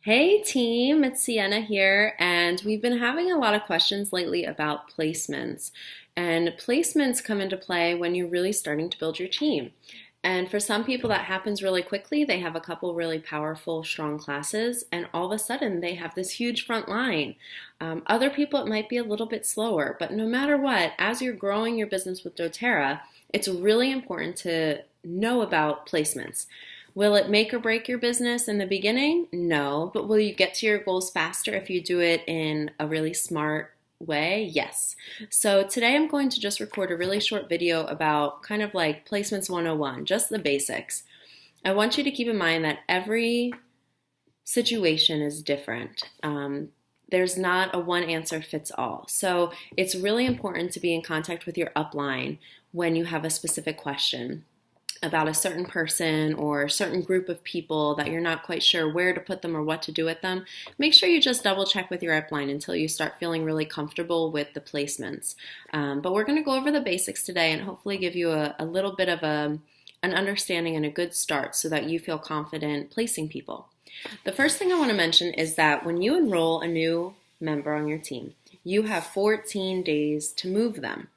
Hey team, it's Sienna here, and we've been having a lot of questions lately about placements. And placements come into play when you're really starting to build your team. And for some people, that happens really quickly. They have a couple really powerful, strong classes, and all of a sudden they have this huge front line. Other people, it might be a little bit slower, but no matter what, as you're growing your business with doTERRA, it's really important to know about placements. Will it make or break your business in the beginning? No, but will you get to your goals faster if you do it in a really smart way? Yes. So today I'm going to just record a really short video about kind of like placements 101, just the basics. I want you to keep in mind that every situation is different. There's not a one answer fits all. So it's really important to be in contact with your upline when you have a specific question about a certain person or a certain group of people that you're not quite sure where to put them or what to do with them. Make sure you just double check with your upline until you start feeling really comfortable with the placements. But we're going to go over the basics today and hopefully give you a little bit of an understanding and a good start so that you feel confident placing people. The first thing I want to mention is that when you enroll a new member on your team, you have 14 days to move them.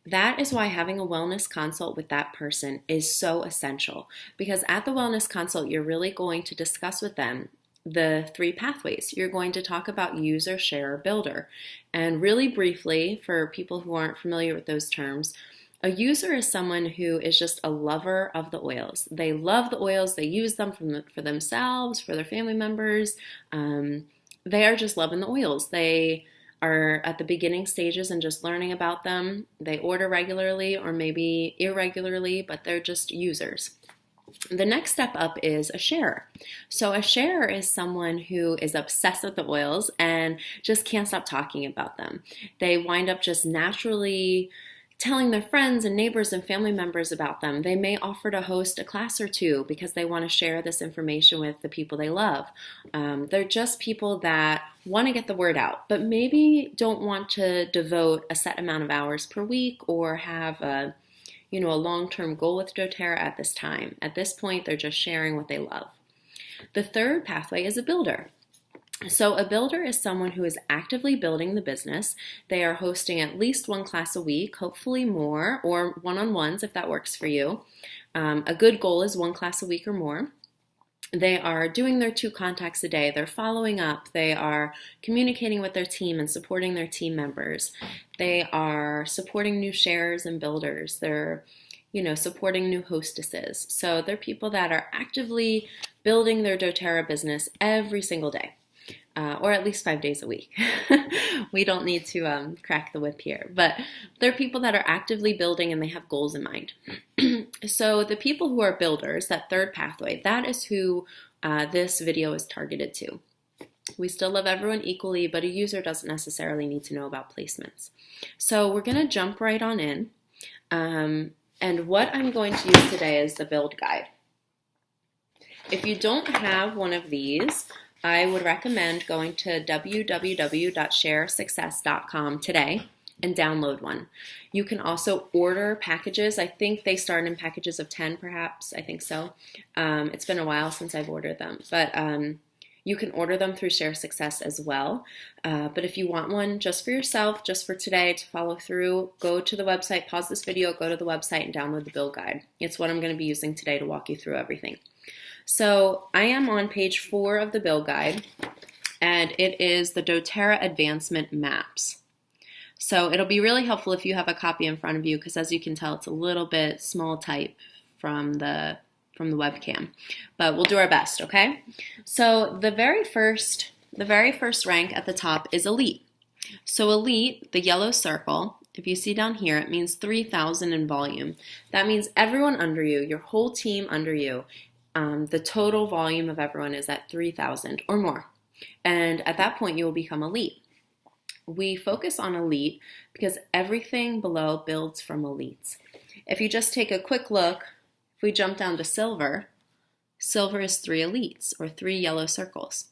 That is why having a wellness consult with that person is so essential, because at the wellness consult, you're really going to discuss with them the three pathways. You're going to talk about user, share, builder. And really briefly, for people who aren't familiar with those terms, a user is someone who is just a lover of the oils. They love the oils. They use them for themselves, for their family members. They are just loving the oils. They are at the beginning stages and just learning about them. They order regularly or maybe irregularly, but they're just users. The next step up is a sharer. So a sharer is someone who is obsessed with the oils and just can't stop talking about them. They wind up just naturally telling their friends and neighbors and family members about them. They may offer to host a class or two because they want to share this information with the people they love. They're just people that want to get the word out, but maybe don't want to devote a set amount of hours per week or have a long-term goal with doTERRA at this time. At this point, they're just sharing what they love. The third pathway is a builder. So a builder is someone who is actively building the business. They are hosting at least one class a week, hopefully more, or one-on-ones if that works for you. A good goal is one class a week or more. They are doing their 2 contacts a day. They're following up. They are communicating with their team and supporting their team members. They are supporting new sharers and builders. They're supporting new hostesses. So they're people that are actively building their doTERRA business every single day. Or at least 5 days a week. We don't need to crack the whip here, but they're people that are actively building and they have goals in mind. So the people who are builders, that third pathway, that is who this video is targeted to. We still love everyone equally, but a user doesn't necessarily need to know about placements. So we're going to jump right on in. And what I'm going to use today is the build guide. If you don't have one of these, I would recommend going to www.sharesuccess.com today and download one. You can also order packages. I think they start in packages of 10 perhaps. I think so. It's been a while since I've ordered them, but you can order them through Share Success as well. But if you want one just for yourself, just for today to follow through, go to the website, pause this video, go to the website and download the build guide. It's what I'm going to be using today to walk you through everything. So I am on page 4 of the build guide, and it is the doTERRA Advancement Maps. So it'll be really helpful if you have a copy in front of you, because as you can tell, it's a little bit small type from the webcam, but we'll do our best, okay? So the very first rank at the top is Elite. So Elite, the yellow circle, if you see down here, it means 3,000 in volume. That means everyone under you, your whole team under you, the total volume of everyone is at 3,000 or more. And at that point, you will become Elite. We focus on Elite because everything below builds from Elites. If you just take a quick look, if we jump down to Silver, Silver is 3 Elites or 3 yellow circles.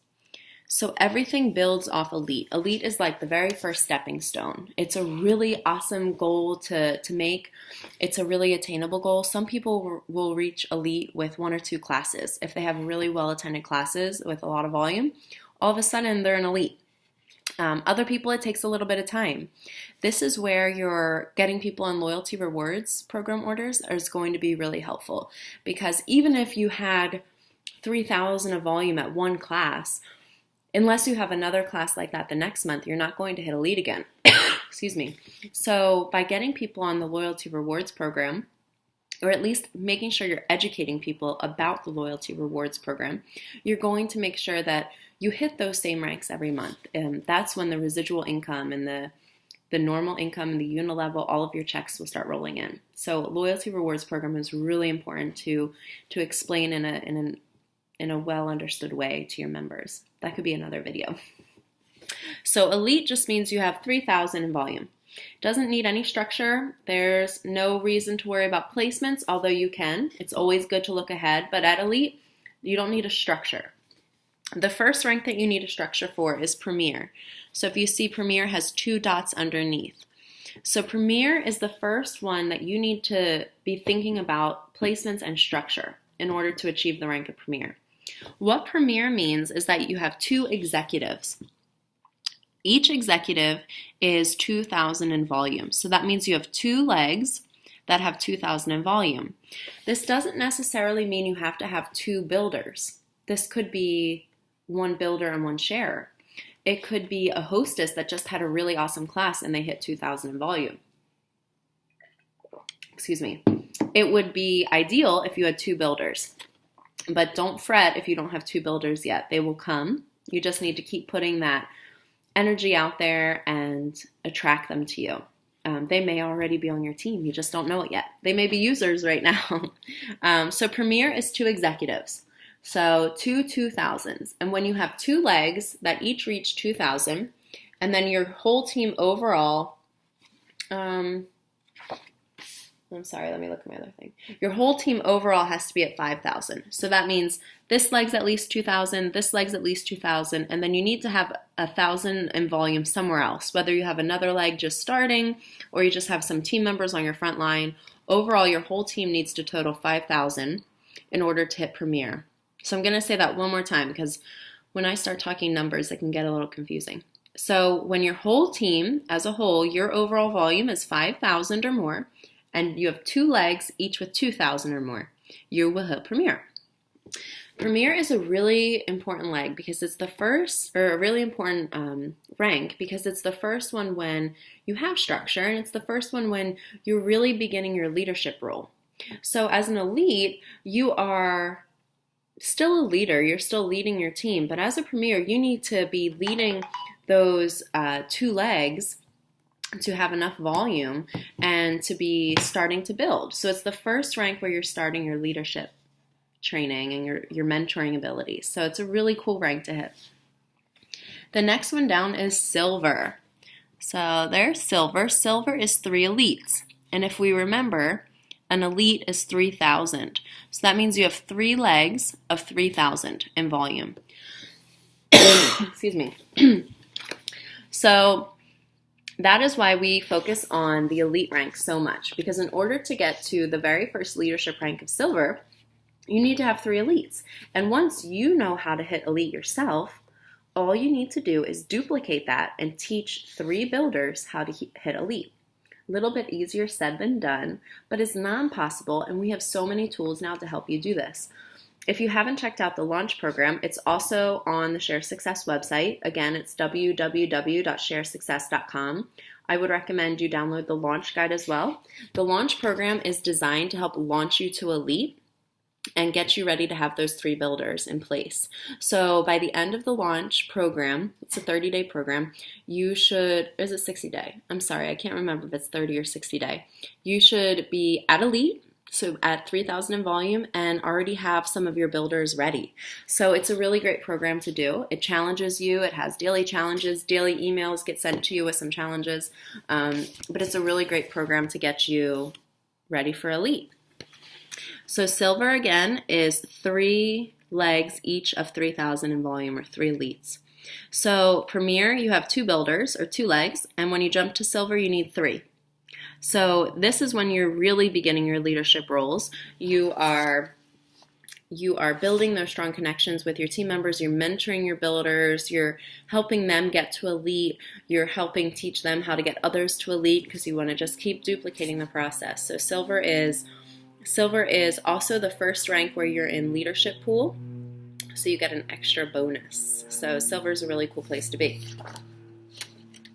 So everything builds off elite. Elite is like the very first stepping stone. It's a really awesome goal to make. It's a really attainable goal. Some people will reach elite with 1 or 2 classes. If they have really well-attended classes with a lot of volume, all of a sudden they're an elite. Other people, it takes a little bit of time. This is where your getting people on loyalty rewards program orders is going to be really helpful, because even if you had 3,000 of volume at one class, unless you have another class like that the next month, you're not going to hit elite again. Excuse me. So by getting people on the loyalty rewards program, or at least making sure you're educating people about the loyalty rewards program, you're going to make sure that you hit those same ranks every month. And that's when the residual income and the normal income and the unit level, all of your checks will start rolling in. So loyalty rewards program is really important to explain in a well understood way to your members. That could be another video. So elite just means you have 3,000 in volume. Doesn't need any structure. There's no reason to worry about placements, although you can. It's always good to look ahead, but at elite, you don't need a structure. The first rank that you need a structure for is Premier. So if you see, Premier has 2 dots underneath. So Premier is the first one that you need to be thinking about placements and structure in order to achieve the rank of Premier. What Premier means is that you have 2 executives. Each executive is 2,000 in volume. So that means you have 2 legs that have 2,000 in volume. This doesn't necessarily mean you have to have 2 builders. This could be 1 builder and 1 sharer. It could be a hostess that just had a really awesome class and they hit 2,000 in volume. Excuse me. It would be ideal if you had 2 builders. But don't fret if you don't have 2 builders yet. They will come. You just need to keep putting that energy out there and attract them to you. They may already be on your team. You just don't know it yet. They may be users right now. So Premier is 2 executives. So 2 2,000s. And when you have 2 legs that each reach 2,000, and then your whole team overall, I'm sorry, let me look at my other thing. Your whole team overall has to be at 5,000. So that means this leg's at least 2,000, this leg's at least 2,000, and then you need to have 1,000 in volume somewhere else, whether you have another leg just starting or you just have some team members on your front line. Overall, your whole team needs to total 5,000 in order to hit Premier. So I'm going to say that one more time, because when I start talking numbers, it can get a little confusing. So when your whole team as a whole, your overall volume is 5,000 or more, and you have 2 legs, each with 2,000 or more, you will hit Premier. Premier is a really important leg because it's the first, or a really important rank, because it's the first one when you have structure, and it's the first one when you're really beginning your leadership role. So as an elite, you are still a leader, you're still leading your team, but as a Premier, you need to be leading those 2 legs to have enough volume and to be starting to build. So it's the first rank where you're starting your leadership training and your mentoring abilities. So it's a really cool rank to hit. The next one down is Silver. So there's Silver. Silver is 3 elites. And if we remember, an elite is 3,000. So that means you have 3 legs of 3,000 in volume. Excuse me. So that is why we focus on the elite rank so much, because in order to get to the very first leadership rank of Silver, you need to have 3 elites. And once you know how to hit elite yourself, all you need to do is duplicate that and teach 3 builders how to hit elite. A little bit easier said than done, but it's not impossible, and we have so many tools now to help you do this. If you haven't checked out the launch program, it's also on the Share Success website. Again, it's www.sharesuccess.com. I would recommend you download the launch guide as well. The launch program is designed to help launch you to elite and get you ready to have those 3 builders in place. So by the end of the launch program, it's a 30-day program, is it 60-day? I'm sorry, I can't remember if it's 30 or 60-day. You should be at elite, so at 3,000 in volume, and already have some of your builders ready. So it's a really great program to do. It challenges you. It has daily challenges. Daily emails get sent to you with some challenges. But it's a really great program to get you ready for elite. So Silver, again, is 3 legs, each of 3,000 in volume, or 3 elites. So Premier, you have 2 builders, or 2 legs, and when you jump to Silver, you need 3. So this is when you're really beginning your leadership roles. You are building those strong connections with your team members. You're mentoring your builders. You're helping them get to elite. You're helping teach them how to get others to elite, because you want to just keep duplicating the process. So Silver is also the first rank where you're in leadership pool, so you get an extra bonus. So Silver is a really cool place to be.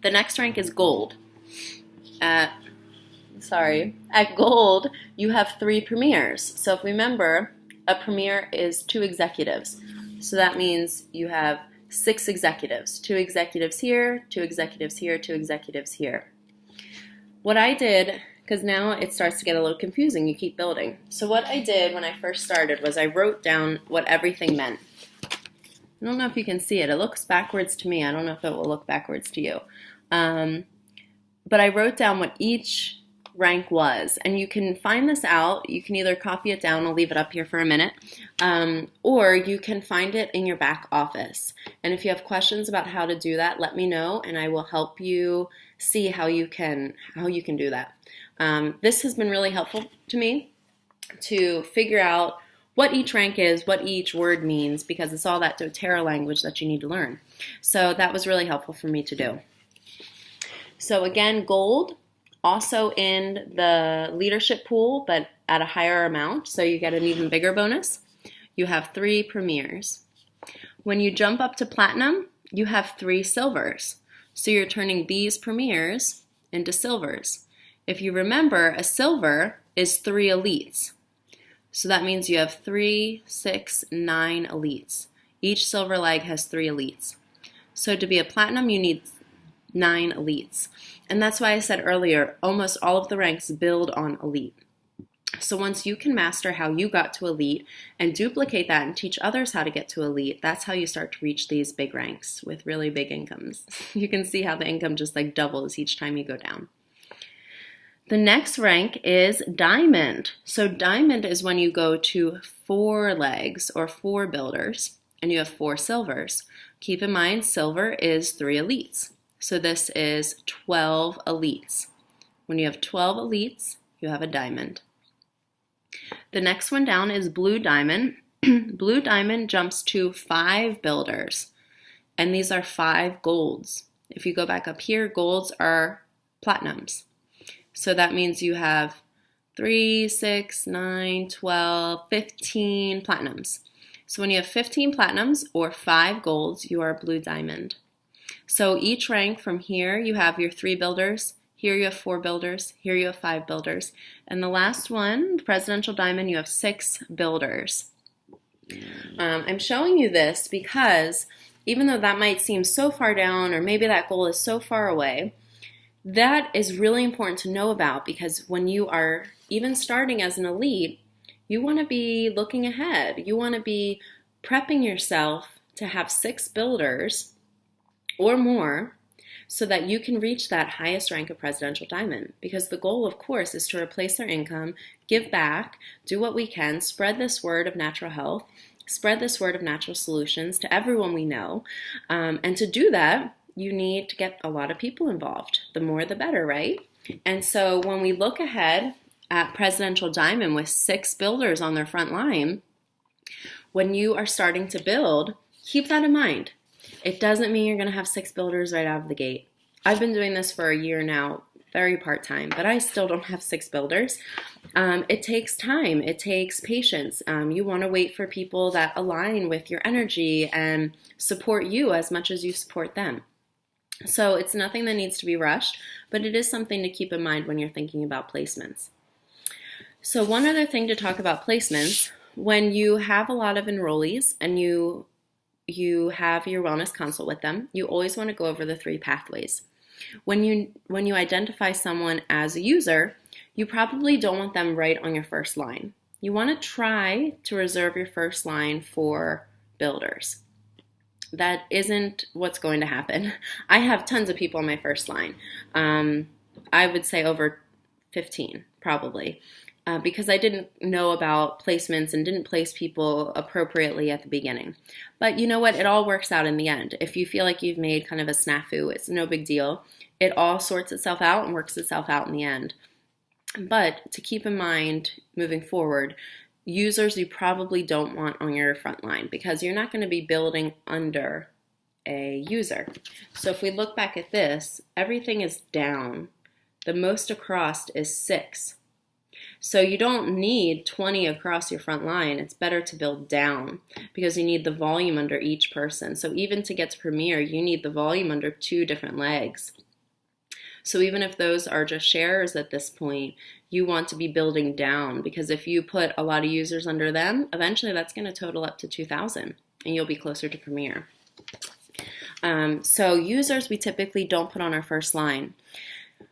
The next rank is Gold. At Gold, you have 3 premiers. So if we remember, a premier is 2 executives. So that means you have 6 executives. 2 executives here, 2 executives here, 2 executives here. What I did, because now it starts to get a little confusing, you keep building. So what I did when I first started was I wrote down what everything meant. I don't know if you can see it. It looks backwards to me. I don't know if it will look backwards to you. But I wrote down what each rank was, and you can find this out. You can either copy it down, I'll leave it up here for a minute, or you can find it in your back office. And if you have questions about how to do that, let me know, and I will help you see how you can do that. This has been really helpful to me to figure out what each rank is, what each word means, because it's all that doTERRA language that you need to learn. So that was really helpful for me to do. So again, Gold, also in the leadership pool, but at a higher amount, so you get an even bigger bonus. You have 3 premiers. When you jump up to Platinum, you have 3 silvers. So you're turning these premiers into silvers. If you remember, a silver is 3 elites. So that means you have 3, 6, 9 elites. Each silver leg has 3 elites. So to be a Platinum, you need 9 elites. And that's why I said earlier, almost all of the ranks build on elite. So once you can master how you got to elite and duplicate that and teach others how to get to elite, that's how you start to reach these big ranks with really big incomes. You can see how the income just like doubles each time you go down. The next rank is Diamond. So Diamond is when you go to 4 legs or 4 builders and you have 4 silvers. Keep in mind, Silver is 3 elites. So this is 12 elites. When you have 12 elites, you have a diamond. The next one down is Blue Diamond. Blue Diamond jumps to 5 builders, and these are 5 golds. If you go back up here, golds are platinums. So that means you have 3, 6, 9, 12, 15 platinums. So when you have 15 platinums or 5 golds, you are a Blue Diamond. So each rank from here, you have your 3 builders. Here you have 4 builders. Here you have 5 builders. And the last one, the Presidential Diamond, you have 6 builders. I'm showing you this because even though that might seem so far down, or maybe that goal is so far away, that is really important to know about, because when you are even starting as an elite, you want to be looking ahead. You want to be prepping yourself to have 6 builders or more, so that you can reach that highest rank of Presidential Diamond. Because the goal, of course, is to replace their income, give back, do what we can, spread this word of natural health, spread this word of natural solutions to everyone we know. And to do that, you need to get a lot of people involved. The more, the better, right? And so when we look ahead at Presidential Diamond with 6 builders on their front line, when you are starting to build, keep that in mind. It doesn't mean you're going to have 6 builders right out of the gate. I've been doing this for a year now, very part-time, but I still don't have 6 builders. It takes time. It takes patience. You want to wait for people that align with your energy and support you as much as you support them. So it's nothing that needs to be rushed, but it is something to keep in mind when you're thinking about placements. So one other thing to talk about placements, when you have a lot of enrollees and you have your wellness consult with them, you always want to go over the 3 pathways. When you identify someone as a user, you probably don't want them right on your first line. You want to try to reserve your first line for builders. That isn't what's going to happen. I have tons of people on my first line. I would say over 15, probably. because I didn't know about placements and didn't place people appropriately at the beginning. But you know what? It all works out in the end. If you feel like you've made kind of a snafu, it's no big deal. It all sorts itself out and works itself out in the end. But to keep in mind moving forward, users you probably don't want on your front line because you're not going to be building under a user. So if we look back at this, everything is down. The most across is 6. So you don't need 20 across your front line. It's better to build down because you need the volume under each person. So even to get to Premier, you need the volume under 2 different legs. So even if those are just shares at this point, you want to be building down because if you put a lot of users under them, eventually that's going to total up to 2,000 and you'll be closer to Premier. So users we typically don't put on our first line.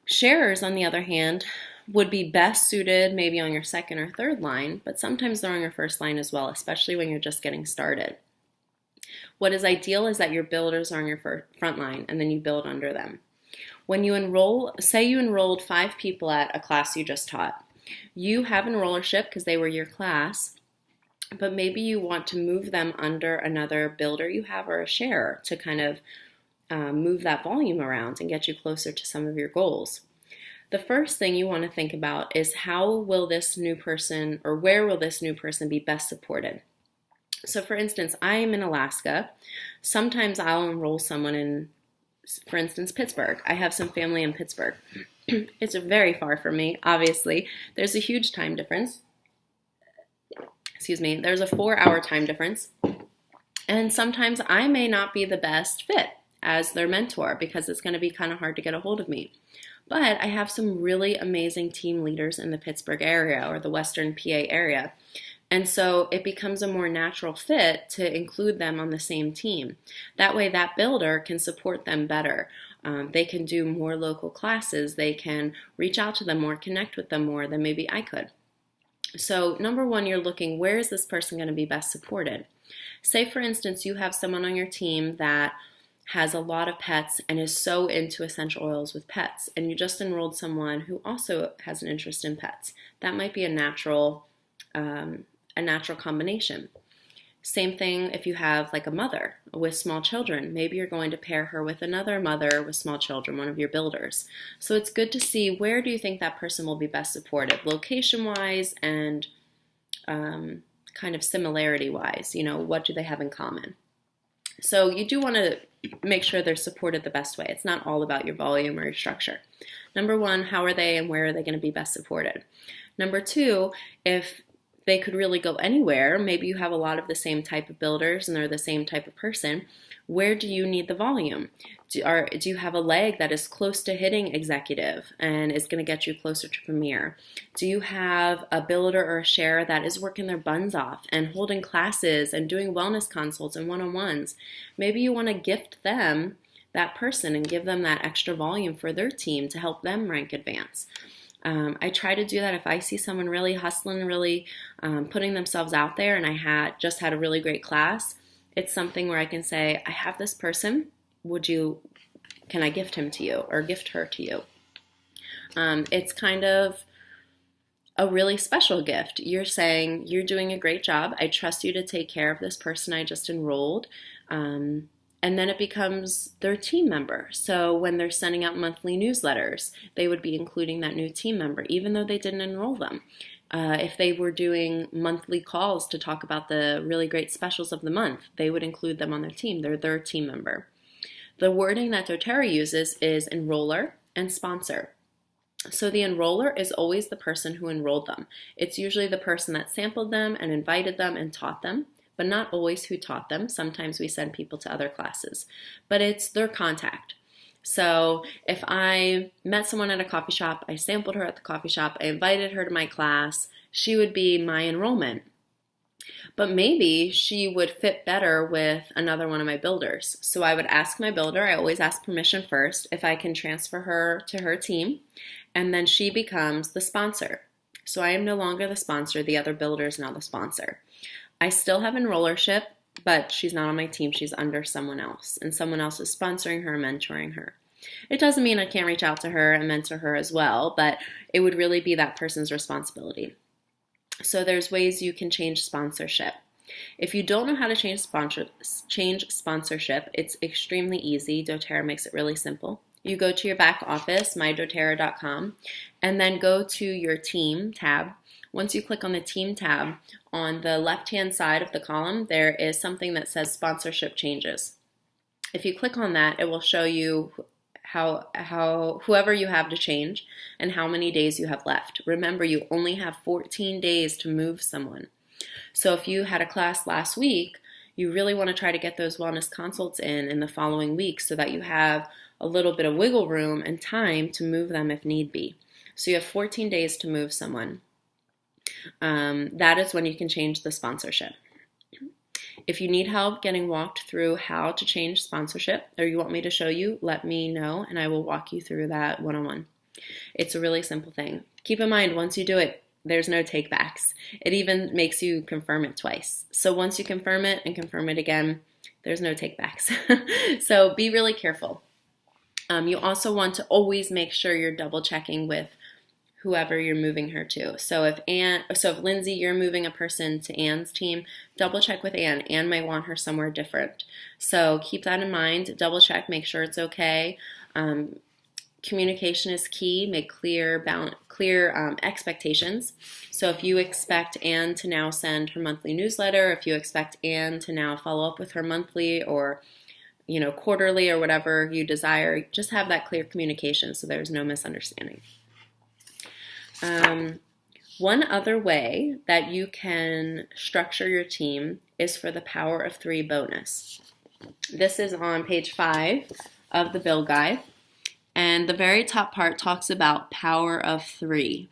Sharers, on the other hand, would be best suited maybe on your second or third line, but sometimes they're on your first line as well, especially when you're just getting started. What is ideal is that your builders are on your front line and then you build under them. When you enroll, say you enrolled 5 people at a class you just taught. You have enrollership because they were your class, but maybe you want to move them under another builder you have or a sharer to kind of move that volume around and get you closer to some of your goals. The first thing you want to think about is how will this new person or where will this new person be best supported? So for instance, I am in Alaska. Sometimes I'll enroll someone in, for instance, Pittsburgh. I have some family in Pittsburgh. It's very far from me, obviously. There's a huge time difference. Excuse me. There's a 4-hour time difference. And sometimes I may not be the best fit as their mentor because it's going to be kind of hard to get a hold of me. But I have some really amazing team leaders in the Pittsburgh area or the Western PA area. And so it becomes a more natural fit to include them on the same team. That way that builder can support them better. They can do more local classes. They can reach out to them more, connect with them more than maybe I could. So number one, you're looking, where is this person going to be best supported? Say, for instance, you have someone on your team that has a lot of pets and is so into essential oils with pets, and you just enrolled someone who also has an interest in pets. That might be a natural combination. Same thing if you have like a mother with small children. Maybe you're going to pair her with another mother with small children, one of your builders. So it's good to see where do you think that person will be best supported, location-wise and kind of similarity-wise. You know, what do they have in common? So you do want to make sure they're supported the best way. It's not all about your volume or your structure. Number one, how are they and where are they going to be best supported? Number two, if they could really go anywhere, maybe you have a lot of the same type of builders and they're the same type of person, where do you need the volume? Do you have a leg that is close to hitting executive and is going to get you closer to Premier? Do you have a builder or a sharer that is working their buns off and holding classes and doing wellness consults and one-on-ones? Maybe you want to gift them that person and give them that extra volume for their team to help them rank advance. I try to do that if I see someone really hustling, really putting themselves out there, and I just had a really great class. It's something where I can say, I have this person. Can I gift him to you or gift her to you? It's kind of a really special gift. You're saying, you're doing a great job. I trust you to take care of this person I just enrolled. And then it becomes their team member. So when they're sending out monthly newsletters, they would be including that new team member, even though they didn't enroll them. If they were doing monthly calls to talk about the really great specials of the month, they would include them on their team. They're their team member. The wording that doTERRA uses is enroller and sponsor. So the enroller is always the person who enrolled them. It's usually the person that sampled them and invited them and taught them, but not always who taught them. Sometimes we send people to other classes, but it's their contact. So if I met someone at a coffee shop, I sampled her at the coffee shop, I invited her to my class, she would be my enrollment. But maybe she would fit better with another one of my builders. So I would ask my builder, I always ask permission first, if I can transfer her to her team, and then she becomes the sponsor. So I am no longer the sponsor, the other builder is now the sponsor. I still have enrollership, but she's not on my team. She's under someone else, and someone else is sponsoring her, mentoring her. It doesn't mean I can't reach out to her and mentor her as well, but it would really be that person's responsibility. So there's ways you can change sponsorship. If you don't know how to change sponsorship, it's extremely easy. doTERRA makes it really simple. You go to your back office, mydoterra.com, and then go to your team tab. Once you click on the team tab, on the left-hand side of the column, there is something that says sponsorship changes. If you click on that, it will show you how whoever you have to change and how many days you have left. Remember, you only have 14 days to move someone. So if you had a class last week, you really want to try to get those wellness consults in the following week so that you have a little bit of wiggle room and time to move them if need be. So you have 14 days to move someone. That is when you can change the sponsorship. If you need help getting walked through how to change sponsorship, or you want me to show you, let me know and I will walk you through that one-on-one. It's a really simple thing. Keep in mind, once you do it, there's no takebacks. It even makes you confirm it twice. So once you confirm it and confirm it again, there's no takebacks. So be really careful. You also want to always make sure you're double checking with whoever you're moving her to. So if Lindsay, you're moving a person to Anne's team, double check with Anne. Anne might want her somewhere different. So keep that in mind. Double check, make sure it's okay. Communication is key. Make clear expectations. So if you expect Anne to now send her monthly newsletter, if you expect Anne to now follow up with her monthly or quarterly or whatever you desire, just have that clear communication so there's no misunderstanding. One other way that you can structure your team is for the Power of 3 bonus. This is on page 5 of the Build Guide, and the very top part talks about Power of 3.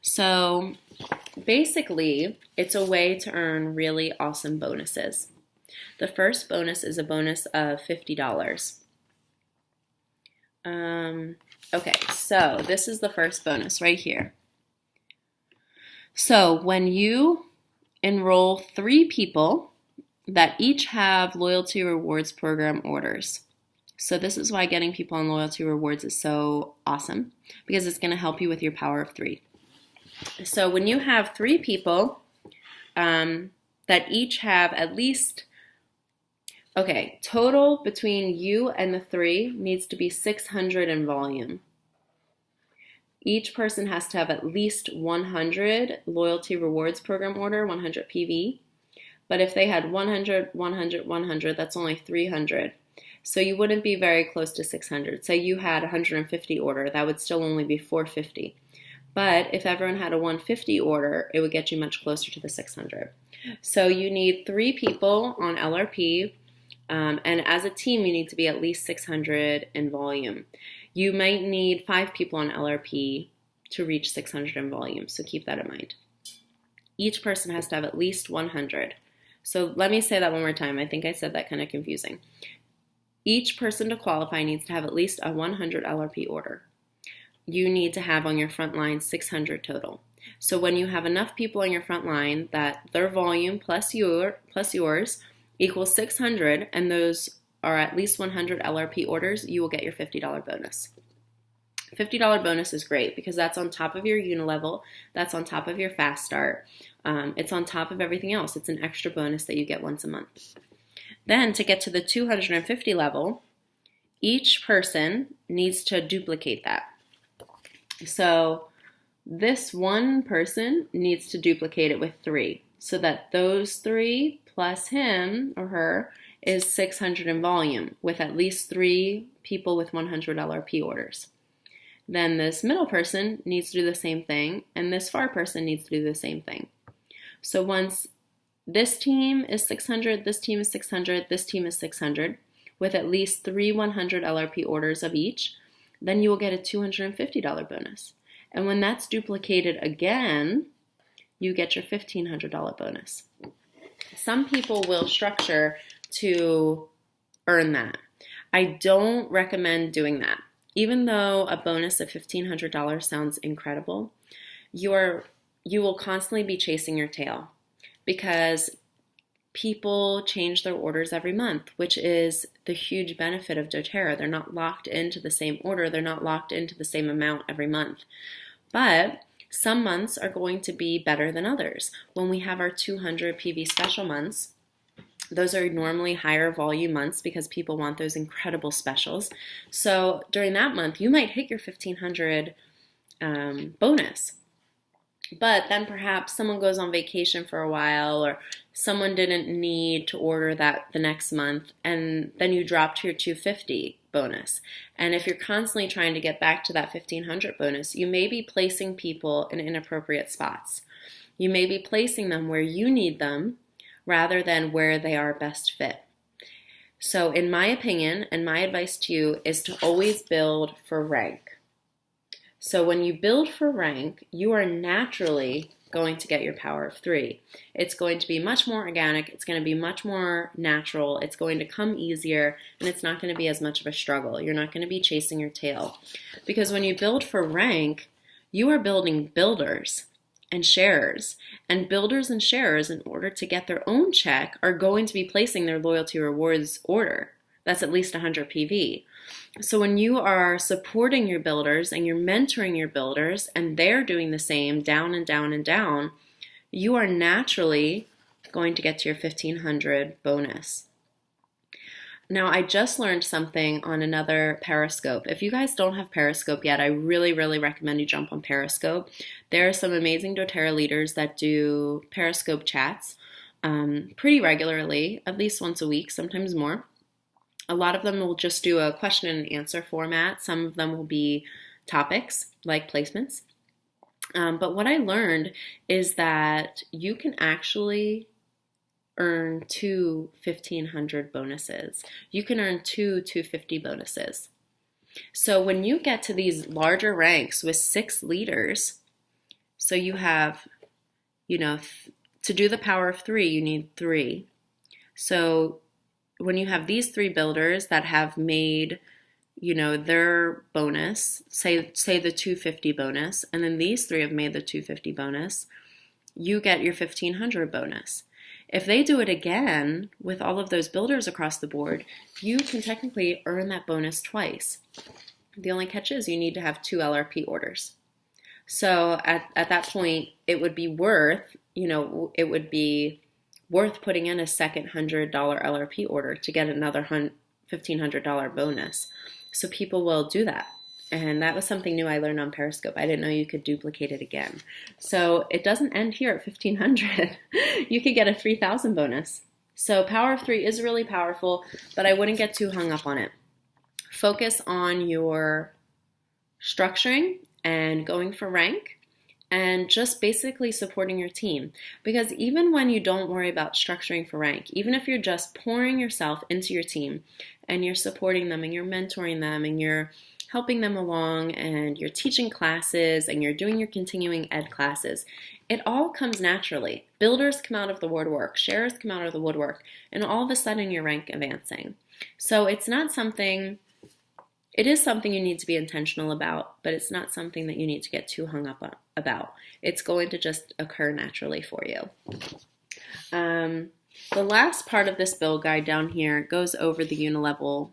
So basically, it's a way to earn really awesome bonuses. The first bonus is a bonus of $50. Okay, so this is the first bonus right here. So when you enroll 3 people that each have loyalty rewards program orders. So this is why getting people on loyalty rewards is so awesome, because it's going to help you with your Power of 3. So when you have 3 people that each have at least, total between you and the 3 needs to be 600 in volume. Each person has to have at least 100 loyalty rewards program order, 100 PV. But if they had 100, 100, 100, that's only 300. So you wouldn't be very close to 600. Say you had 150 order, that would still only be 450. But if everyone had a 150 order, it would get you much closer to the 600. So you need 3 people on LRP, and as a team, you need to be at least 600 in volume. You might need 5 people on LRP to reach 600 in volume, so keep that in mind. Each person has to have at least 100. So let me say that one more time. I think I said that kind of confusing. Each person to qualify needs to have at least a 100 LRP order. You need to have on your front line 600 total. So when you have enough people on your front line that their volume plus yours equals 600, and those are at least 100 LRP orders, you will get your $50 bonus. $50 bonus is great because that's on top of your unilevel, that's on top of your fast start, it's on top of everything else. It's an extra bonus that you get once a month. Then to get to the 250 level, each person needs to duplicate that. So this one person needs to duplicate it with 3 so that those 3 plus him or her is 600 in volume with at least 3 people with 100 LRP orders. Then this middle person needs to do the same thing, and this far person needs to do the same thing. So once this team is 600, this team is 600, this team is 600, with at least 3 100 LRP orders of each, then you will get a $250 bonus. And when that's duplicated again, you get your $1,500 bonus. Some people will structure to earn that. I don't recommend doing that. Even though a bonus of $1,500 sounds incredible, you will constantly be chasing your tail, because people change their orders every month, which is the huge benefit of doTERRA. They're not locked into the same order. They're not locked into the same amount every month. But some months are going to be better than others. When we have our 200 PV special months, those are normally higher volume months because people want those incredible specials. So during that month, you might hit your 1500 bonus. But then perhaps someone goes on vacation for a while, or someone didn't need to order that the next month, and then you drop to your 250 bonus. And if you're constantly trying to get back to that 1500 bonus, you may be placing people in inappropriate spots. You may be placing them where you need them rather than where they are best fit. So in my opinion, and my advice to you, is to always build for rank. So when you build for rank, you are naturally going to get your power of 3. It's going to be much more organic, it's going to be much more natural, it's going to come easier, and it's not going to be as much of a struggle. You're not going to be chasing your tail. Because when you build for rank, you are building builders and sharers. And builders and sharers, in order to get their own check, are going to be placing their loyalty rewards order. That's at least 100 PV. So when you are supporting your builders and you're mentoring your builders and they're doing the same down and down and down, you are naturally going to get to your 1500 bonus. Now, I just learned something on another Periscope. If you guys don't have Periscope yet, I really, really recommend you jump on Periscope. There are some amazing doTERRA leaders that do Periscope chats pretty regularly, at least once a week, sometimes more. A lot of them will just do a question and answer format. Some of them will be topics like placements. But what I learned is that you can actually earn 2 1500 bonuses. You can earn 2 250 bonuses. So when you get to these larger ranks with 6 leaders, so you have, to do the power of 3, you need 3. So when you have these 3 builders that have made, their bonus, say the 250 bonus, and then these 3 have made the 250 bonus, you get your 1500 bonus. If they do it again with all of those builders across the board, you can technically earn that bonus twice. The only catch is you need to have 2 LRP orders. So at that point, it would be worth putting in a second $100 LRP order to get another $1,500 bonus. So people will do that. And that was something new I learned on Periscope. I didn't know you could duplicate it again. So it doesn't end here at 1,500. You could get a 3,000 bonus. So power of 3 is really powerful, but I wouldn't get too hung up on it. Focus on your structuring and going for rank, and just basically supporting your team. Because even when you don't worry about structuring for rank, even if you're just pouring yourself into your team and you're supporting them and you're mentoring them and you're helping them along and you're teaching classes and you're doing your continuing ed classes, it all comes naturally. Builders come out of the woodwork, sharers come out of the woodwork, and all of a sudden your rank advancing. So it is something you need to be intentional about, but it's not something that you need to get too hung up about. It's going to just occur naturally for you. The last part of this build guide down here goes over the unilevel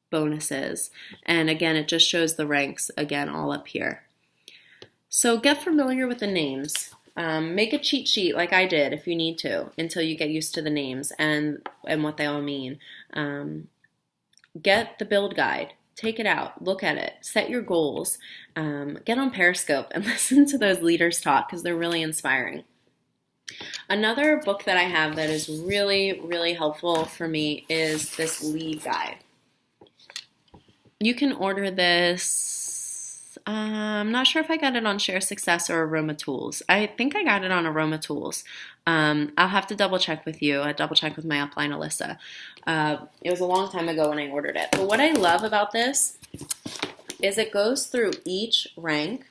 bonuses. And again, it just shows the ranks again all up here. So get familiar with the names. Make a cheat sheet like I did if you need to until you get used to the names and what they all mean. Get the build guide. Take it out, look at it, set your goals, get on Periscope and listen to those leaders talk because they're really inspiring. Another book that I have that is really, really helpful for me is this lead guide. You can order this, I'm not sure if I got it on Share Success or Aroma Tools. I think I got it on Aroma Tools. I'll have to double check with you. I double check with my upline, Alyssa. It was a long time ago when I ordered it. But what I love about this is it goes through each rank.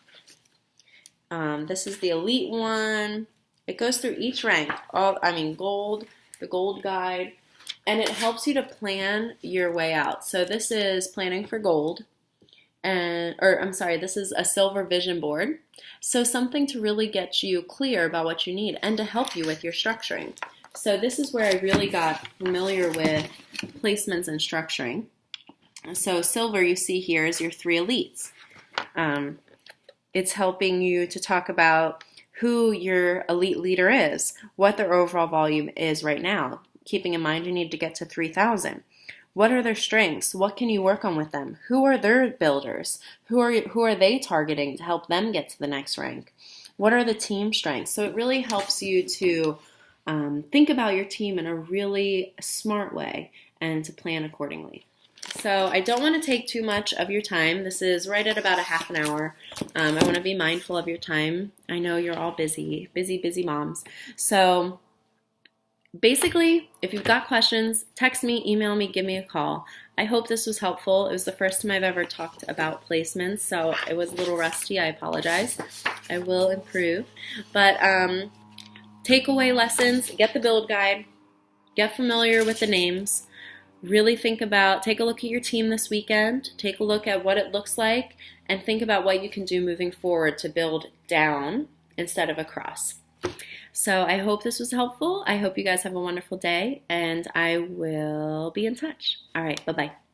This is the elite one. It goes through each rank. Gold, the gold guide. And it helps you to plan your way out. So this is planning for gold. This is a silver vision board. So something to really get you clear about what you need and to help you with your structuring. So this is where I really got familiar with placements and structuring. So silver, you see here, is your 3 elites. It's helping you to talk about who your elite leader is, what their overall volume is right now, keeping in mind you need to get to 3,000. What are their strengths? What can you work on with them? Who are their builders? Who are they targeting to help them get to the next rank? What are the team strengths? So it really helps you to think about your team in a really smart way and to plan accordingly. So I don't want to take too much of your time. This is right at about a half an hour. I want to be mindful of your time. I know you're all busy moms. So basically, if you've got questions, text me, email me, give me a call. I hope this was helpful. It was the first time I've ever talked about placements, so it was a little rusty. I apologize. I will improve. But takeaway lessons, get the build guide, get familiar with the names. Really take a look at your team this weekend, take a look at what it looks like, and think about what you can do moving forward to build down instead of across. So I hope this was helpful. I hope you guys have a wonderful day, and I will be in touch. All right, bye-bye.